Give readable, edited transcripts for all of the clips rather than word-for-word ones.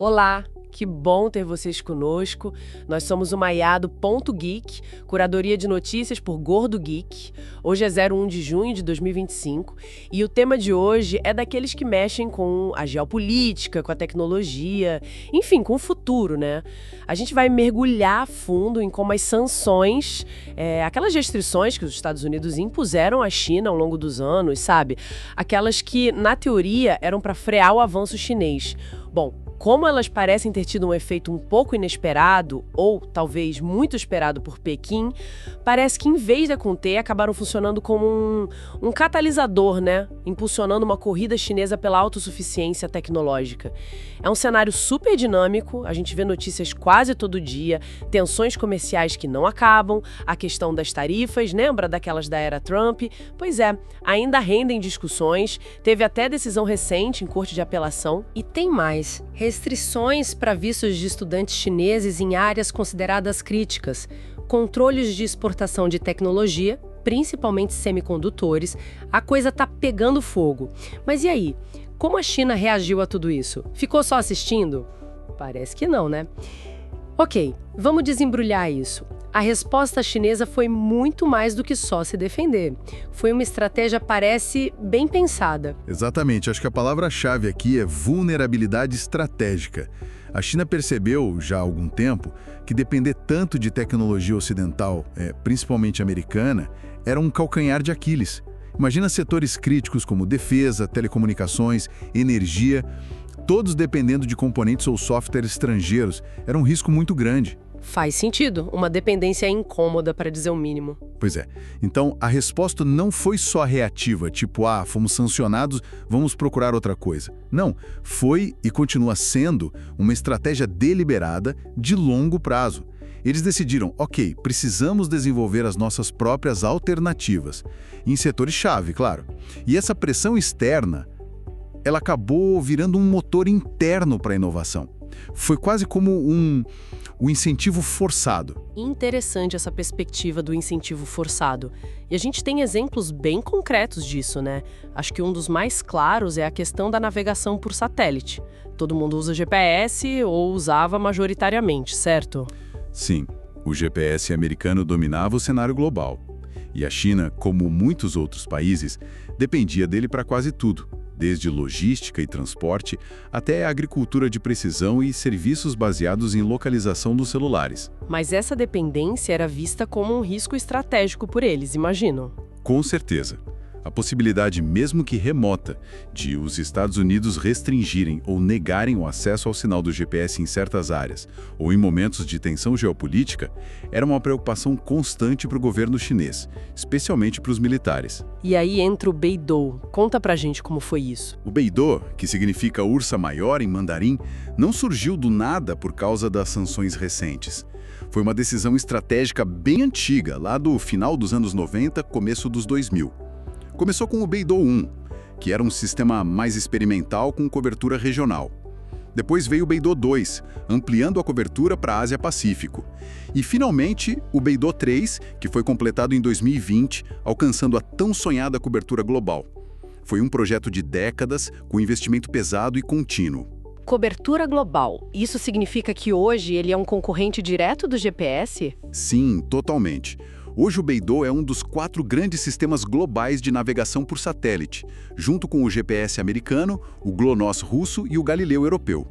Olá, que bom ter vocês conosco. Nós somos o Maiado.geek, curadoria de notícias por Gordo Geek. Hoje é 01 de junho de 2025 e o tema de hoje é daqueles que mexem com a geopolítica, com a tecnologia, enfim, com o futuro, né? A gente vai mergulhar a fundo em como as sanções, aquelas restrições que os Estados Unidos impuseram à China ao longo dos anos, sabe? Aquelas que, na teoria, eram para frear o avanço chinês. Bom, como elas parecem ter tido um efeito um pouco inesperado, ou talvez muito esperado por Pequim, parece que em vez de conter, acabaram funcionando como um catalisador, né? Impulsionando uma corrida chinesa pela autossuficiência tecnológica. É um cenário super dinâmico, a gente vê notícias quase todo dia, tensões comerciais que não acabam, a questão das tarifas, lembra daquelas da era Trump? Pois é, ainda rendem discussões, teve até decisão recente em corte de apelação. E tem mais. Restrições para vistos de estudantes chineses em áreas consideradas críticas, controles de exportação de tecnologia, principalmente semicondutores, a coisa tá pegando fogo. Mas e aí? Como a China reagiu a tudo isso? Ficou só assistindo? Parece que não, né? Ok, vamos desembrulhar isso. A resposta chinesa foi muito mais do que só se defender. Foi uma estratégia, parece, bem pensada. Exatamente, acho que a palavra-chave aqui é vulnerabilidade estratégica. A China percebeu, já há algum tempo, que depender tanto de tecnologia ocidental, principalmente americana, era um calcanhar de Aquiles. Imagina setores críticos como defesa, telecomunicações, energia, todos dependendo de componentes ou softwares estrangeiros. Era um risco muito grande. Faz sentido, uma dependência incômoda, para dizer o mínimo. Pois é. Então, a resposta não foi só reativa, tipo, fomos sancionados, vamos procurar outra coisa. Não, foi e continua sendo uma estratégia deliberada de longo prazo. Eles decidiram, ok, precisamos desenvolver as nossas próprias alternativas, em setores-chave, claro. E essa pressão externa, ela acabou virando um motor interno para a inovação. Foi quase como um incentivo forçado. Interessante essa perspectiva do incentivo forçado. E a gente tem exemplos bem concretos disso, né? Acho que um dos mais claros é a questão da navegação por satélite. Todo mundo usa GPS ou usava majoritariamente, certo? Sim, o GPS americano dominava o cenário global. E a China, como muitos outros países, dependia dele para quase tudo, desde logística e transporte até a agricultura de precisão e serviços baseados em localização dos celulares. Mas essa dependência era vista como um risco estratégico por eles, imagino. Com certeza. A possibilidade, mesmo que remota, de os Estados Unidos restringirem ou negarem o acesso ao sinal do GPS em certas áreas, ou em momentos de tensão geopolítica, era uma preocupação constante para o governo chinês, especialmente para os militares. E aí entra o Beidou. Conta pra gente como foi isso. O Beidou, que significa ursa maior em mandarim, não surgiu do nada por causa das sanções recentes. Foi uma decisão estratégica bem antiga, lá do final dos anos 90, começo dos 2000. Começou com o Beidou 1, que era um sistema mais experimental com cobertura regional. Depois veio o Beidou 2, ampliando a cobertura para a Ásia-Pacífico. E, finalmente, o Beidou 3, que foi completado em 2020, alcançando a tão sonhada cobertura global. Foi um projeto de décadas, com investimento pesado e contínuo. Cobertura global. Isso significa que hoje ele é um concorrente direto do GPS? Sim, totalmente. Hoje o Beidou é um dos 4 grandes sistemas globais de navegação por satélite, junto com o GPS americano, o GLONASS russo e o Galileu europeu.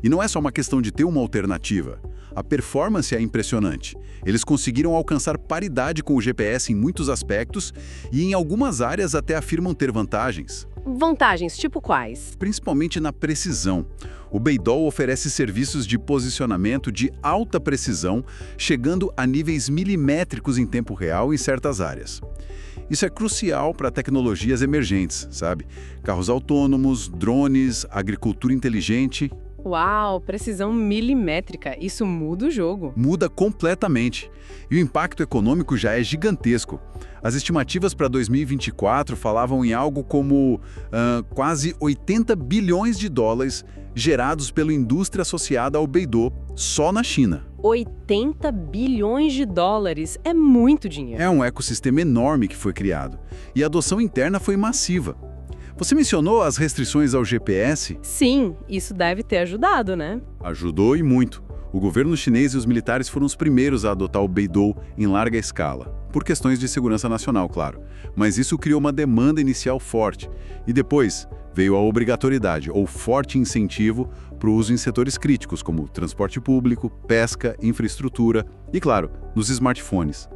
E não é só uma questão de ter uma alternativa. A performance é impressionante. Eles conseguiram alcançar paridade com o GPS em muitos aspectos e em algumas áreas até afirmam ter vantagens. Vantagens, tipo quais? Principalmente na precisão. O Beidou oferece serviços de posicionamento de alta precisão, chegando a níveis milimétricos em tempo real em certas áreas. Isso é crucial para tecnologias emergentes, sabe? Carros autônomos, drones, agricultura inteligente. Uau, precisão milimétrica. Isso muda o jogo. Muda completamente. E o impacto econômico já é gigantesco. As estimativas para 2024 falavam em algo como quase 80 bilhões de dólares gerados pela indústria associada ao Beidou, só na China. 80 bilhões de dólares é muito dinheiro. É um ecossistema enorme que foi criado. E a adoção interna foi massiva. Você mencionou as restrições ao GPS? Sim, isso deve ter ajudado, né? Ajudou e muito. O governo chinês e os militares foram os primeiros a adotar o Beidou em larga escala, por questões de segurança nacional, claro. Mas isso criou uma demanda inicial forte. E depois veio a obrigatoriedade, ou forte incentivo, para o uso em setores críticos, como transporte público, pesca, infraestrutura e, claro, nos smartphones.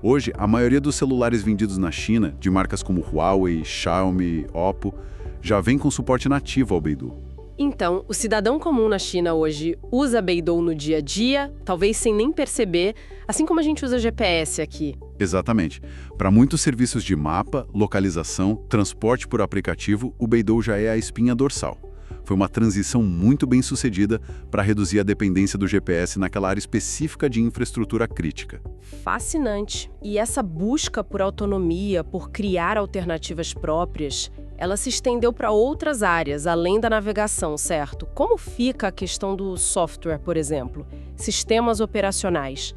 Hoje, a maioria dos celulares vendidos na China, de marcas como Huawei, Xiaomi, Oppo, já vem com suporte nativo ao Beidou. Então, o cidadão comum na China hoje usa Beidou no dia a dia, talvez sem nem perceber, assim como a gente usa GPS aqui. Exatamente. Para muitos serviços de mapa, localização, transporte por aplicativo, o Beidou já é a espinha dorsal. Foi uma transição muito bem sucedida para reduzir a dependência do GPS naquela área específica de infraestrutura crítica. Fascinante. E essa busca por autonomia, por criar alternativas próprias, ela se estendeu para outras áreas, além da navegação, certo? Como fica a questão do software, por exemplo? Sistemas operacionais.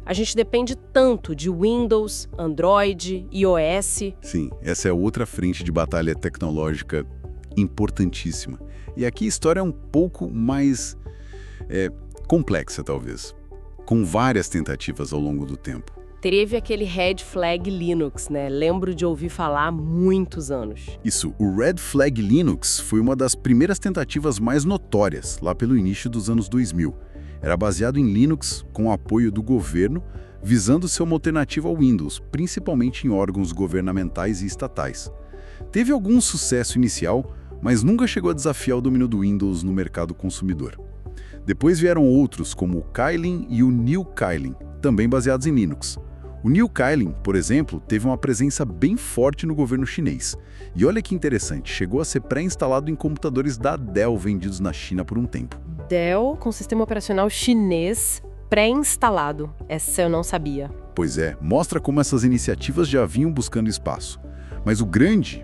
A gente depende tanto de Windows, Android, iOS. Sim, essa é outra frente de batalha tecnológica importantíssima. E aqui a história é um pouco mais complexa, talvez, com várias tentativas ao longo do tempo. Teve aquele Red Flag Linux, né? Lembro de ouvir falar há muitos anos. Isso, o Red Flag Linux foi uma das primeiras tentativas mais notórias, lá pelo início dos anos 2000. Era baseado em Linux, com o apoio do governo, visando ser uma alternativa ao Windows, principalmente em órgãos governamentais e estatais. Teve algum sucesso inicial, mas nunca chegou a desafiar o domínio do Windows no mercado consumidor. Depois vieram outros, como o Kylin e o New Kylin, também baseados em Linux. O New Kylin, por exemplo, teve uma presença bem forte no governo chinês. E olha que interessante, chegou a ser pré-instalado em computadores da Dell vendidos na China por um tempo. Dell com sistema operacional chinês pré-instalado. Essa eu não sabia. Pois é, mostra como essas iniciativas já vinham buscando espaço. Mas o grande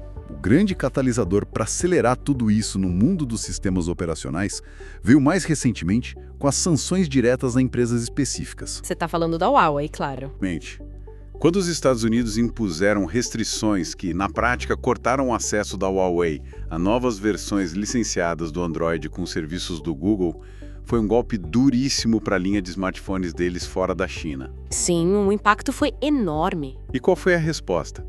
catalisador para acelerar tudo isso no mundo dos sistemas operacionais veio mais recentemente com as sanções diretas a empresas específicas. Você está falando da Huawei, claro. Quando os Estados Unidos impuseram restrições que, na prática, cortaram o acesso da Huawei a novas versões licenciadas do Android com serviços do Google, foi um golpe duríssimo para a linha de smartphones deles fora da China. Sim, o impacto foi enorme. E qual foi a resposta?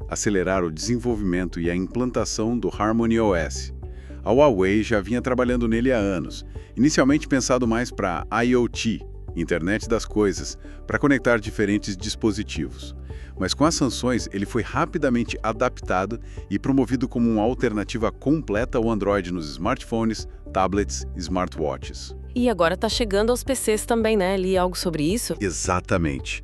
Acelerar o desenvolvimento e a implantação do Harmony OS. A Huawei já vinha trabalhando nele há anos, inicialmente pensado mais para IoT, Internet das Coisas, para conectar diferentes dispositivos. Mas com as sanções, ele foi rapidamente adaptado e promovido como uma alternativa completa ao Android nos smartphones, tablets e smartwatches. E agora está chegando aos PCs também, né? Li algo sobre isso? Exatamente.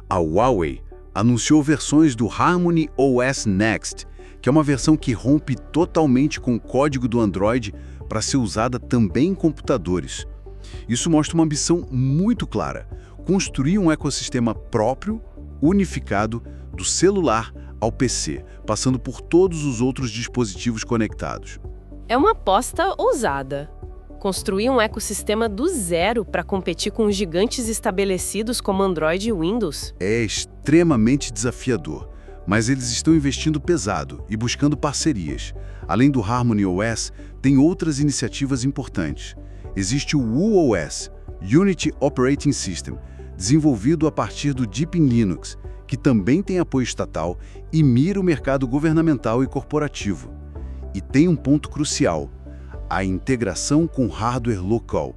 A Huawei anunciou versões do Harmony OS Next, que é uma versão que rompe totalmente com o código do Android para ser usada também em computadores. Isso mostra uma ambição muito clara: construir um ecossistema próprio, unificado, do celular ao PC, passando por todos os outros dispositivos conectados. É uma aposta ousada. Construir um ecossistema do zero para competir com os gigantes estabelecidos como Android e Windows. É extremamente desafiador, mas eles estão investindo pesado e buscando parcerias. Além do Harmony OS, tem outras iniciativas importantes. Existe o UOS, Unity Operating System, desenvolvido a partir do Deepin Linux, que também tem apoio estatal e mira o mercado governamental e corporativo. E tem um ponto crucial: a integração com hardware local.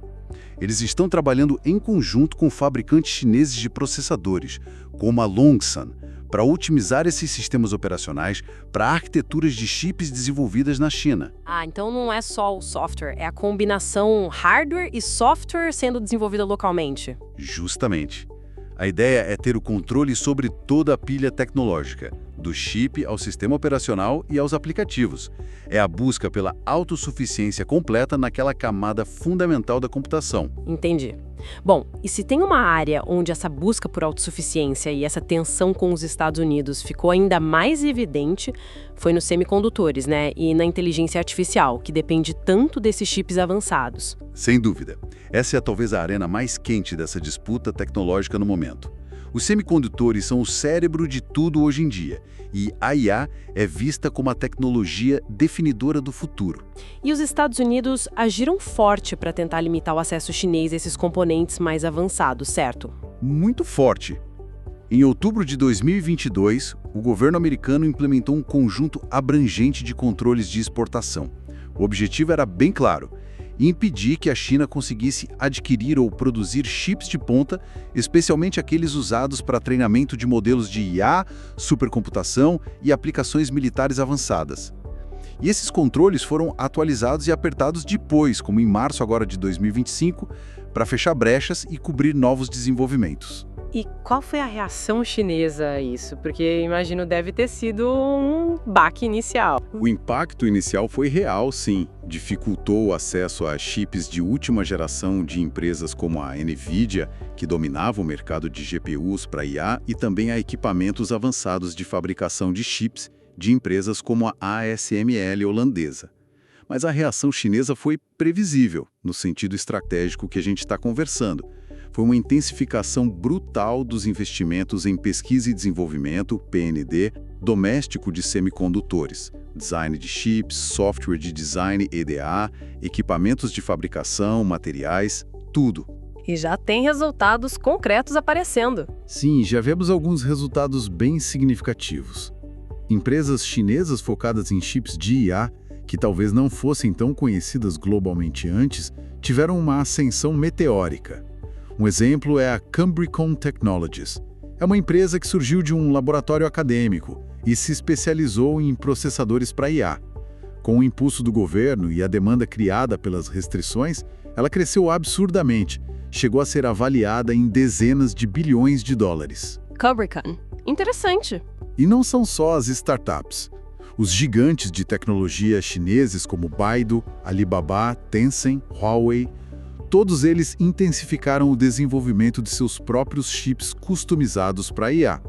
Eles estão trabalhando em conjunto com fabricantes chineses de processadores, como a Longsun, para otimizar esses sistemas operacionais para arquiteturas de chips desenvolvidas na China. Então não é só o software, é a combinação hardware e software sendo desenvolvida localmente. Justamente. A ideia é ter o controle sobre toda a pilha tecnológica, do chip ao sistema operacional e aos aplicativos. É a busca pela autossuficiência completa naquela camada fundamental da computação. Entendi. Bom, e se tem uma área onde essa busca por autossuficiência e essa tensão com os Estados Unidos ficou ainda mais evidente, foi nos semicondutores, né? E na inteligência artificial, que depende tanto desses chips avançados. Sem dúvida. Essa é talvez a arena mais quente dessa disputa tecnológica no momento. Os semicondutores são o cérebro de tudo hoje em dia, e a IA é vista como a tecnologia definidora do futuro. E os Estados Unidos agiram forte para tentar limitar o acesso chinês a esses componentes mais avançados, certo? Muito forte. Em outubro de 2022, o governo americano implementou um conjunto abrangente de controles de exportação. O objetivo era bem claro: impedir que a China conseguisse adquirir ou produzir chips de ponta, especialmente aqueles usados para treinamento de modelos de IA, supercomputação e aplicações militares avançadas. E esses controles foram atualizados e apertados depois, como em março agora de 2025, para fechar brechas e cobrir novos desenvolvimentos. E qual foi a reação chinesa a isso? Porque imagino deve ter sido um baque inicial. O impacto inicial foi real, sim. Dificultou o acesso a chips de última geração de empresas como a NVIDIA, que dominava o mercado de GPUs para IA, e também a equipamentos avançados de fabricação de chips de empresas como a ASML holandesa. Mas a reação chinesa foi previsível, no sentido estratégico que a gente está conversando. Foi uma intensificação brutal dos investimentos em pesquisa e desenvolvimento, P&D, doméstico de semicondutores, design de chips, software de design EDA, equipamentos de fabricação, materiais, tudo. E já tem resultados concretos aparecendo. Sim, já vemos alguns resultados bem significativos. Empresas chinesas focadas em chips de IA, que talvez não fossem tão conhecidas globalmente antes, tiveram uma ascensão meteórica. Um exemplo é a Cambricon Technologies. É uma empresa que surgiu de um laboratório acadêmico e se especializou em processadores para IA. Com o impulso do governo e a demanda criada pelas restrições, ela cresceu absurdamente, chegou a ser avaliada em dezenas de bilhões de dólares. Cambricon. Interessante. E não são só as startups. Os gigantes de tecnologia chineses como Baidu, Alibaba, Tencent, Huawei, todos eles intensificaram o desenvolvimento de seus próprios chips customizados para IA.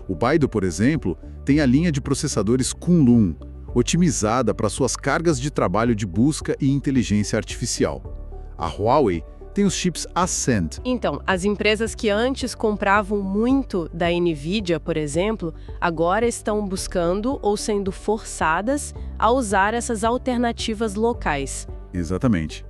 O Baidu, por exemplo, tem a linha de processadores Kunlun, otimizada para suas cargas de trabalho de busca e inteligência artificial. A Huawei tem os chips Ascend. Então, as empresas que antes compravam muito da NVIDIA, por exemplo, agora estão buscando ou sendo forçadas a usar essas alternativas locais. Exatamente.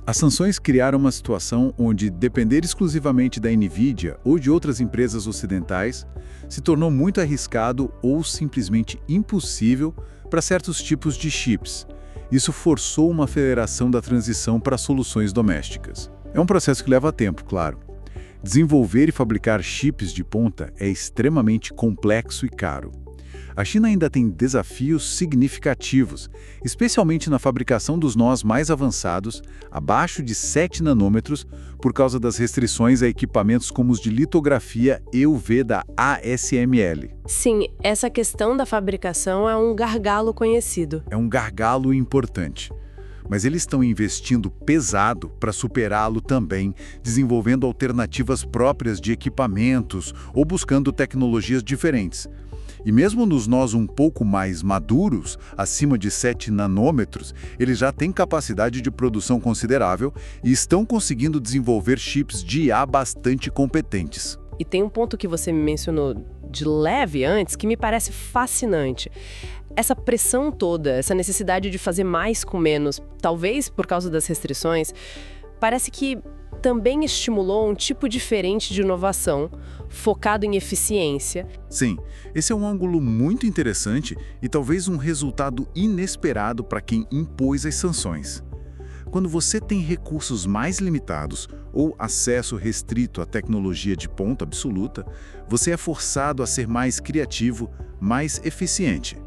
As sanções criaram uma situação onde depender exclusivamente da NVIDIA ou de outras empresas ocidentais se tornou muito arriscado ou simplesmente impossível para certos tipos de chips. Isso forçou uma aceleração da transição para soluções domésticas. É um processo que leva tempo, claro. Desenvolver e fabricar chips de ponta é extremamente complexo e caro. A China ainda tem desafios significativos, especialmente na fabricação dos nós mais avançados, abaixo de 7 nanômetros, por causa das restrições a equipamentos como os de litografia EUV da ASML. Sim, essa questão da fabricação é um gargalo conhecido. É um gargalo importante. Mas eles estão investindo pesado para superá-lo também, desenvolvendo alternativas próprias de equipamentos ou buscando tecnologias diferentes. E mesmo nos nós um pouco mais maduros, acima de 7 nanômetros, eles já têm capacidade de produção considerável e estão conseguindo desenvolver chips de IA bastante competentes. E tem um ponto que você me mencionou de leve antes que me parece fascinante. Essa pressão toda, essa necessidade de fazer mais com menos, talvez por causa das restrições, parece que também estimulou um tipo diferente de inovação, focado em eficiência. Sim, esse é um ângulo muito interessante e talvez um resultado inesperado para quem impôs as sanções. Quando você tem recursos mais limitados ou acesso restrito à tecnologia de ponta absoluta, você é forçado a ser mais criativo, mais eficiente.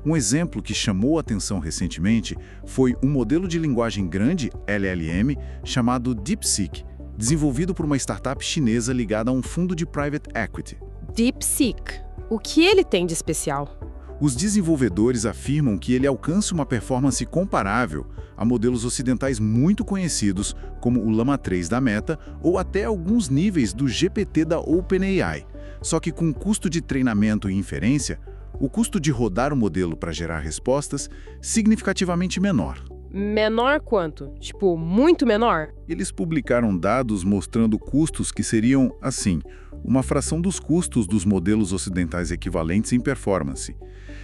Um exemplo que chamou a atenção recentemente foi um modelo de linguagem grande, LLM, chamado DeepSeek, desenvolvido por uma startup chinesa ligada a um fundo de private equity. DeepSeek. O que ele tem de especial? Os desenvolvedores afirmam que ele alcança uma performance comparável a modelos ocidentais muito conhecidos, como o Llama 3 da Meta ou até alguns níveis do GPT da OpenAI, só que com custo de treinamento e inferência, o custo de rodar o modelo para gerar respostas significativamente menor. Menor quanto? Tipo, muito menor? Eles publicaram dados mostrando custos que seriam, assim, uma fração dos custos dos modelos ocidentais equivalentes em performance.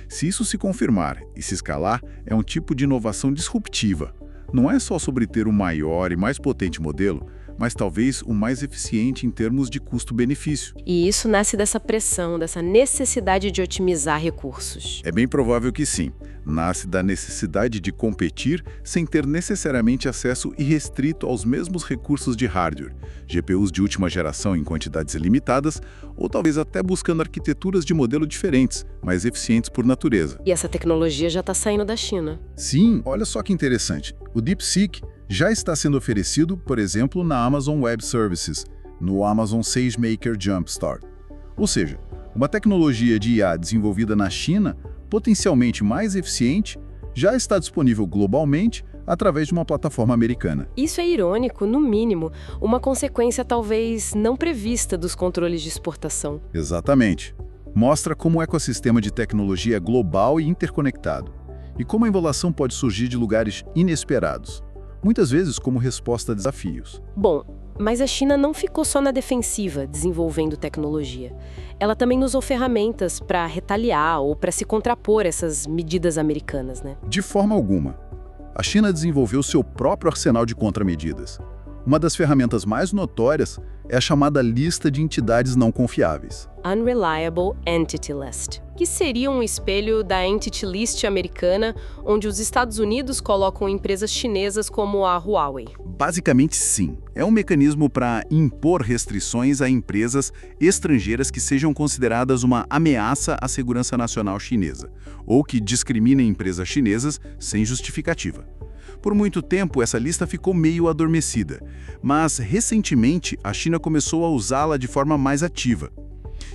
Se isso se confirmar e se escalar, é um tipo de inovação disruptiva. Não é só sobre ter o maior e mais potente modelo, mas talvez o mais eficiente em termos de custo-benefício. E isso nasce dessa pressão, dessa necessidade de otimizar recursos. É bem provável que sim. Nasce da necessidade de competir sem ter necessariamente acesso irrestrito aos mesmos recursos de hardware, GPUs de última geração em quantidades ilimitadas, ou talvez até buscando arquiteturas de modelo diferentes, mais eficientes por natureza. E essa tecnologia já está saindo da China. Sim, olha só que interessante. O DeepSeek já está sendo oferecido, por exemplo, na Amazon Web Services, no Amazon SageMaker Jumpstart. Ou seja, uma tecnologia de IA desenvolvida na China, potencialmente mais eficiente, já está disponível globalmente através de uma plataforma americana. Isso é irônico, no mínimo, uma consequência talvez não prevista dos controles de exportação. Exatamente. Mostra como o ecossistema de tecnologia é global e interconectado, e como a inovação pode surgir de lugares inesperados, muitas vezes como resposta a desafios. Bom, mas a China não ficou só na defensiva desenvolvendo tecnologia. Ela também usou ferramentas para retaliar ou para se contrapor a essas medidas americanas, né? De forma alguma. A China desenvolveu seu próprio arsenal de contramedidas. Uma das ferramentas mais notórias é a chamada Lista de Entidades Não Confiáveis. Unreliable Entity List, que seria um espelho da Entity List americana, onde os Estados Unidos colocam empresas chinesas como a Huawei. Basicamente, sim. É um mecanismo para impor restrições a empresas estrangeiras que sejam consideradas uma ameaça à segurança nacional chinesa, ou que discriminem empresas chinesas sem justificativa. Por muito tempo, essa lista ficou meio adormecida, mas recentemente a China começou a usá-la de forma mais ativa.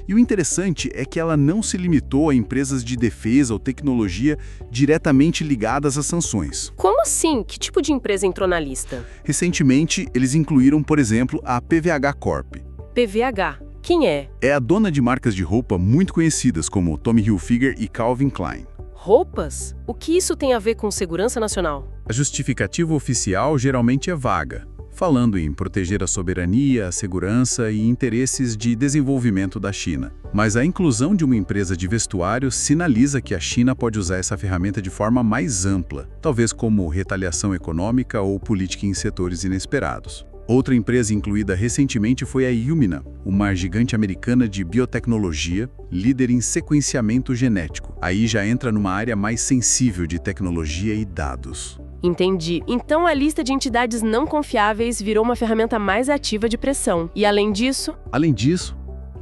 E o interessante é que ela não se limitou a empresas de defesa ou tecnologia diretamente ligadas às sanções. Como assim? Que tipo de empresa entrou na lista? Recentemente, eles incluíram, por exemplo, a PVH Corp. PVH. Quem é? É a dona de marcas de roupa muito conhecidas como Tommy Hilfiger e Calvin Klein. Roupas? O que isso tem a ver com segurança nacional? A justificativa oficial geralmente é vaga, falando em proteger a soberania, a segurança e interesses de desenvolvimento da China. Mas a inclusão de uma empresa de vestuário sinaliza que a China pode usar essa ferramenta de forma mais ampla, talvez como retaliação econômica ou política em setores inesperados. Outra empresa incluída recentemente foi a Illumina, uma gigante americana de biotecnologia, líder em sequenciamento genético. Aí já entra numa área mais sensível de tecnologia e dados. Entendi. Então a lista de entidades não confiáveis virou uma ferramenta mais ativa de pressão. E além disso,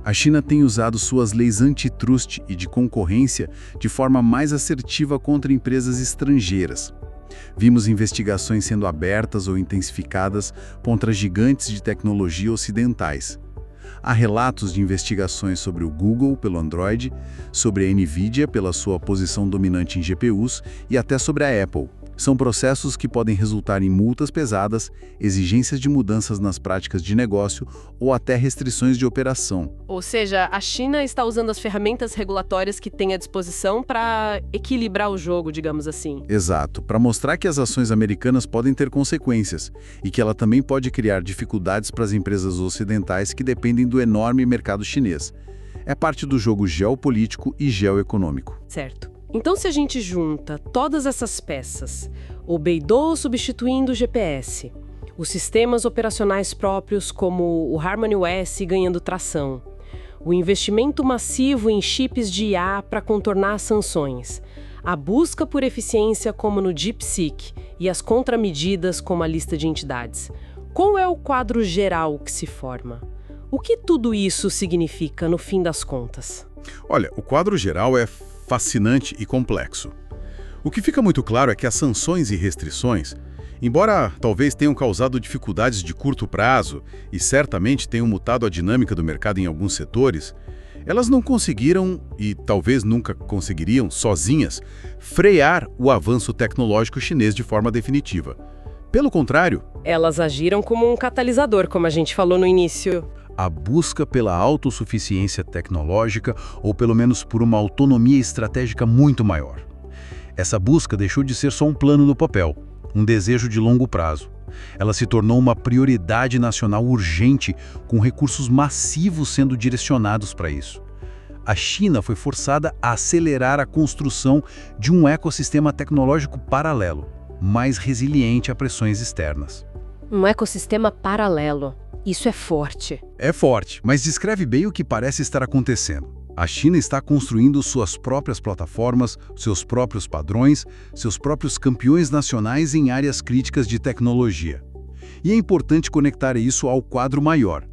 a China tem usado suas leis antitrust e de concorrência de forma mais assertiva contra empresas estrangeiras. Vimos investigações sendo abertas ou intensificadas contra gigantes de tecnologia ocidentais. Há relatos de investigações sobre o Google pelo Android, sobre a Nvidia pela sua posição dominante em GPUs e até sobre a Apple. São processos que podem resultar em multas pesadas, exigências de mudanças nas práticas de negócio ou até restrições de operação. ou seja, a China está usando as ferramentas regulatórias que tem à disposição para equilibrar o jogo, digamos assim. Exato, para mostrar que as ações americanas podem ter consequências e que ela também pode criar dificuldades para as empresas ocidentais que dependem do enorme mercado chinês. É parte do jogo geopolítico e geoeconômico. Certo. Então, se a gente junta todas essas peças, o Beidou substituindo o GPS, os sistemas operacionais próprios como o HarmonyOS ganhando tração, o investimento massivo em chips de IA para contornar as sanções, a busca por eficiência como no DeepSeek e as contramedidas como a lista de entidades, qual é o quadro geral que se forma? O que tudo isso significa no fim das contas? Olha, o quadro geral é fascinante e complexo. O que fica muito claro é que as sanções e restrições, embora talvez tenham causado dificuldades de curto prazo e certamente tenham mudado a dinâmica do mercado em alguns setores, elas não conseguiram, e talvez nunca conseguiriam, sozinhas, frear o avanço tecnológico chinês de forma definitiva. Pelo contrário, Elas agiram como um catalisador, como a gente falou no início. a busca pela autossuficiência tecnológica ou pelo menos por uma autonomia estratégica muito maior. Essa busca deixou de ser só um plano no papel. um desejo de longo prazo. Ela se tornou uma prioridade nacional urgente, com recursos massivos sendo direcionados para isso. A China foi forçada a acelerar a construção de um ecossistema tecnológico paralelo, mais resiliente a pressões externas. Um ecossistema paralelo. Isso é forte. É forte, mas descreve bem o que parece estar acontecendo. A China está construindo suas próprias plataformas, seus próprios padrões, seus próprios campeões nacionais em áreas críticas de tecnologia. E é importante conectar isso ao quadro maior.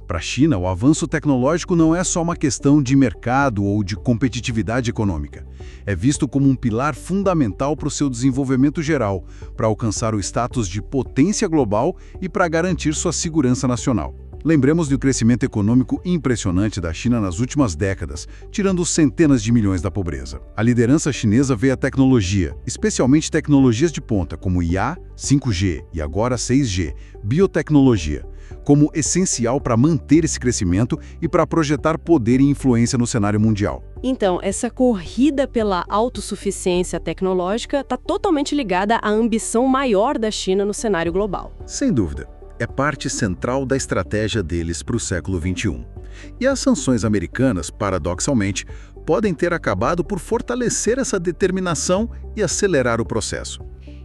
Para a China, o avanço tecnológico não é só uma questão de mercado ou de competitividade econômica. É visto como um pilar fundamental para o seu desenvolvimento geral, para alcançar o status de potência global e para garantir sua segurança nacional. Lembremos do crescimento econômico impressionante da China nas últimas décadas, tirando centenas de milhões da pobreza. A liderança chinesa vê a tecnologia, especialmente tecnologias de ponta, como IA, 5G e agora 6G, biotecnologia, como essencial para manter esse crescimento e para projetar poder e influência no cenário mundial. Então, essa corrida pela autossuficiência tecnológica está totalmente ligada à ambição maior da China no cenário global. Sem dúvida. É parte central da estratégia deles para o século XXI. E as sanções americanas, paradoxalmente, podem ter acabado por fortalecer essa determinação e acelerar o processo.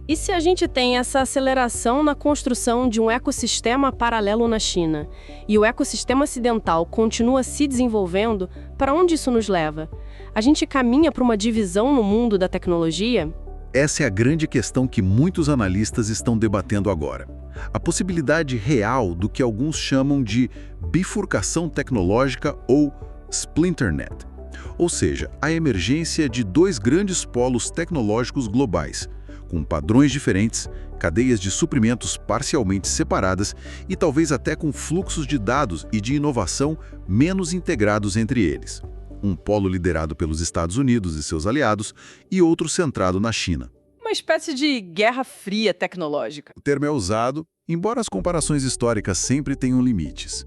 E se a gente tem essa aceleração na construção de um ecossistema paralelo na China, e o ecossistema ocidental continua se desenvolvendo, para onde isso nos leva? A gente caminha para uma divisão no mundo da tecnologia? Essa é a grande questão que muitos analistas estão debatendo agora. A possibilidade real do que alguns chamam de bifurcação tecnológica ou splinternet. Ou seja, a emergência de dois grandes polos tecnológicos globais, com padrões diferentes, cadeias de suprimentos parcialmente separadas e talvez até com fluxos de dados e de inovação menos integrados entre eles. Um polo liderado pelos Estados Unidos e seus aliados e outro centrado na China. Uma espécie de guerra fria tecnológica. O termo é usado, embora as comparações históricas sempre tenham limites.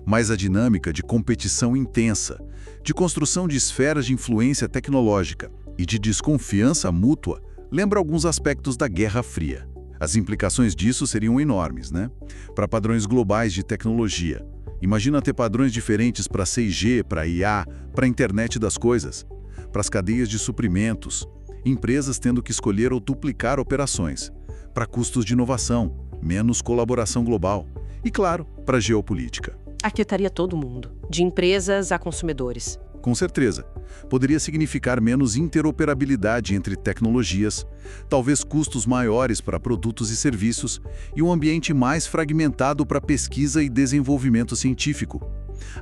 Mas a dinâmica de competição intensa, de construção de esferas de influência tecnológica e de desconfiança mútua lembra alguns aspectos da Guerra Fria. As implicações disso seriam enormes, né? Para padrões globais de tecnologia. Imagina ter padrões diferentes para 6G, para IA, para a internet das coisas, para as cadeias de suprimentos, empresas tendo que escolher ou duplicar operações, para custos de inovação, menos colaboração global e, claro, para a geopolítica. Afetaria todo mundo, de empresas a consumidores. Com certeza. Poderia significar menos interoperabilidade entre tecnologias, talvez custos maiores para produtos e serviços e um ambiente mais fragmentado para pesquisa e desenvolvimento científico.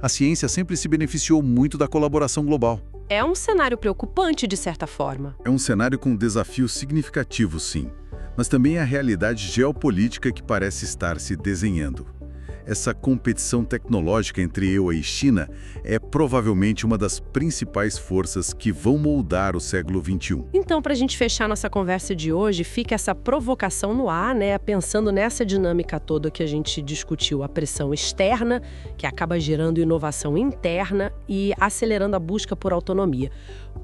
A ciência sempre se beneficiou muito da colaboração global. É um cenário preocupante, de certa forma. É um cenário com desafios significativos, sim, mas também a realidade geopolítica que parece estar se desenhando. Essa competição tecnológica entre EUA e China é provavelmente uma das principais forças que vão moldar o século XXI. Então, para a gente fechar nossa conversa de hoje, fica essa provocação no ar, né? Pensando nessa dinâmica toda que a gente discutiu, a pressão externa, que acaba gerando inovação interna e acelerando a busca por autonomia.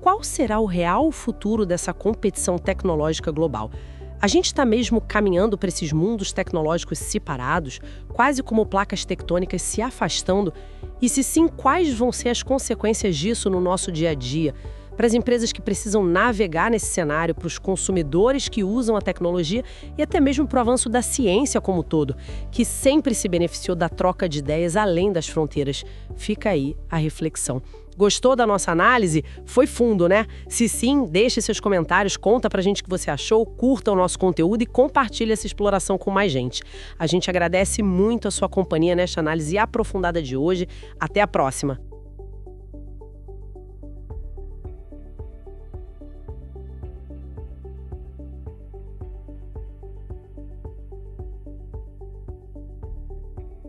Qual será o real futuro dessa competição tecnológica global? A gente está mesmo caminhando para esses mundos tecnológicos separados, quase como placas tectônicas se afastando? E se sim, quais vão ser as consequências disso no nosso dia a dia? Para as empresas que precisam navegar nesse cenário, para os consumidores que usam a tecnologia e até mesmo para o avanço da ciência como um todo, que sempre se beneficiou da troca de ideias além das fronteiras. Fica aí a reflexão. Gostou da nossa análise? Foi fundo, né? Se sim, deixe seus comentários, conta pra gente o que você achou, curta o nosso conteúdo e compartilhe essa exploração com mais gente. A gente agradece muito a sua companhia nesta análise aprofundada de hoje. Até a próxima!